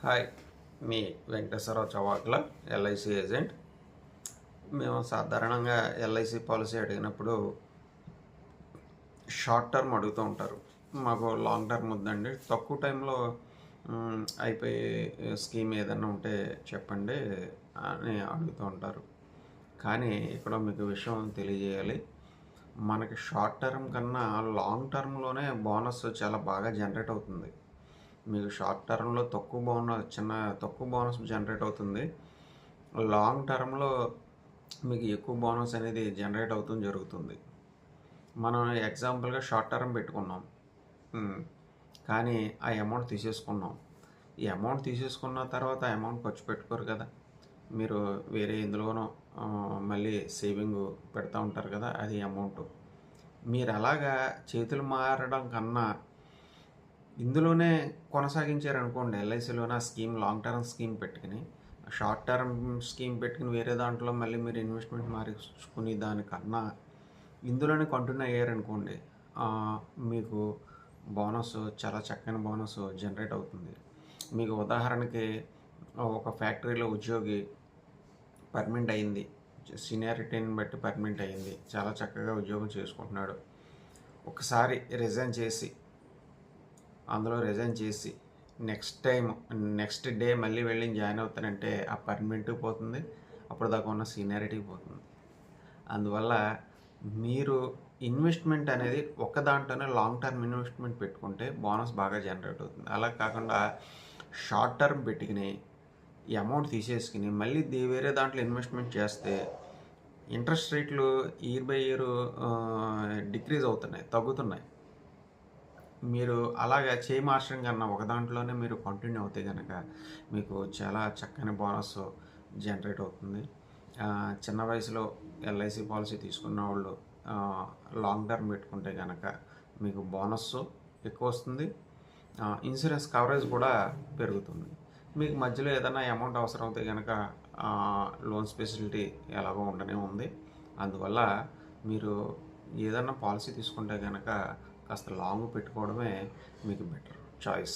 Hi, మీ Venkateswararao Chavakula LIC agent. మేము సాధారణంగా LIC policy అడిగినప్పుడు షార్ట్ టర్మ్ అడుగుతూ ఉంటారు. మాకు లాంగ్ టర్మ్ వద్దండి, తక్కువ టైంలో అయిపోయే స్కీమ్ ఏదైనా ఉంటే చెప్పండి అని అడుగుతూ ఉంటారు. కానీ ఇక్కడ మీకు విషయం తెలియజేయాలి. మనకి షార్ట్ టర్మ్ కన్నా లాంగ్ టర్మ్లోనే బోనస్ చాలా బాగా జనరేట్ అవుతుంది. మీకు షార్ట్ టర్మ్లో తక్కువ బోనస్ జనరేట్ అవుతుంది. లాంగ్ టర్మ్లో మీకు ఎక్కువ బోనస్ అనేది జనరేట్ అవుతుంది జరుగుతుంది. మనం ఎగ్జాంపుల్గా షార్ట్ టర్మ్ పెట్టుకున్నాం, కానీ ఆ అమౌంట్ తీసేసుకున్నాం. ఈ అమౌంట్ తీసేసుకున్న తర్వాత ఆ అమౌంట్ ఖర్చు పెట్టుకోరు కదా, మీరు వేరే ఎందులోనో మళ్ళీ సేవింగ్ పెడతా ఉంటారు కదా, అది అమౌంట్. మీరు అలాగా చేతులు మారడం కన్నా ఇందులోనే కొనసాగించారనుకోండి, ఎల్ఐసిలోనే ఆ స్కీమ్ లాంగ్ టర్మ్ స్కీమ్ పెట్టుకుని షార్ట్ టర్మ్ స్కీమ్ పెట్టుకుని వేరే దాంట్లో మళ్ళీ మీరు ఇన్వెస్ట్మెంట్ మార్చుకునే దానికన్నా ఇందులోనే కంటిన్యూ అయ్యారనుకోండి, మీకు బోనస్ చాలా చక్కని బోనస్ జనరేట్ అవుతుంది. మీకు ఉదాహరణకి ఒక ఫ్యాక్టరీలో ఉద్యోగి పర్మనెంట్ అయింది, సీనియారిటీని బట్టి పర్మనెంట్ అయింది, చాలా చక్కగా ఉద్యోగం చేసుకుంటున్నాడు. ఒకసారి అందులో రిజైన్ చేసి నెక్స్ట్ డే మళ్ళీ వెళ్ళి జాయిన్ అవుతానంటే ఆ పర్మనెంట్ పోతుంది, అప్పుడు దాకా ఉన్న సీనియారిటీ పోతుంది. అందువల్ల మీరు ఇన్వెస్ట్మెంట్ అనేది ఒక దాంట్లోనే లాంగ్ టర్మ్ ఇన్వెస్ట్మెంట్ పెట్టుకుంటే బోనస్ బాగా జనరేట్ అవుతుంది. అలా కాకుండా షార్ట్ టర్మ్ పెట్టుకుని ఈ అమౌంట్ తీసేసుకుని మళ్ళీ వేరే దాంట్లో ఇన్వెస్ట్మెంట్ చేస్తే ఇంట్రెస్ట్ రేట్లు ఇయర్ బై ఇయర్ డిక్రీజ్ అవుతున్నాయి, తగ్గుతున్నాయి. మీరు అలాగా మార్చడం కన్నా ఒక దాంట్లోనే మీరు కంటిన్యూ అవుతే కనుక మీకు చాలా చక్కని బోనస్ జనరేట్ అవుతుంది. చిన్న వయసులో ఎల్ఐసి పాలసీ తీసుకున్న వాళ్ళు లాంగ్ టర్మ్ పెట్టుకుంటే కనుక మీకు బోనస్ ఎక్కువ వస్తుంది, ఇన్సూరెన్స్ కవరేజ్ కూడా పెరుగుతుంది. మీకు మధ్యలో ఏదైనా అమౌంట్ అవసరం అవుతే కనుక లోన్స్ ఫెసిలిటీ ఎలాగో ఉండనే ఉంది. అందువల్ల మీరు ఏదన్నా పాలసీ తీసుకుంటే కనుక కాస్త లాంగ్ పెట్టుకోవడమే మీకు బెటర్ చాయిస్.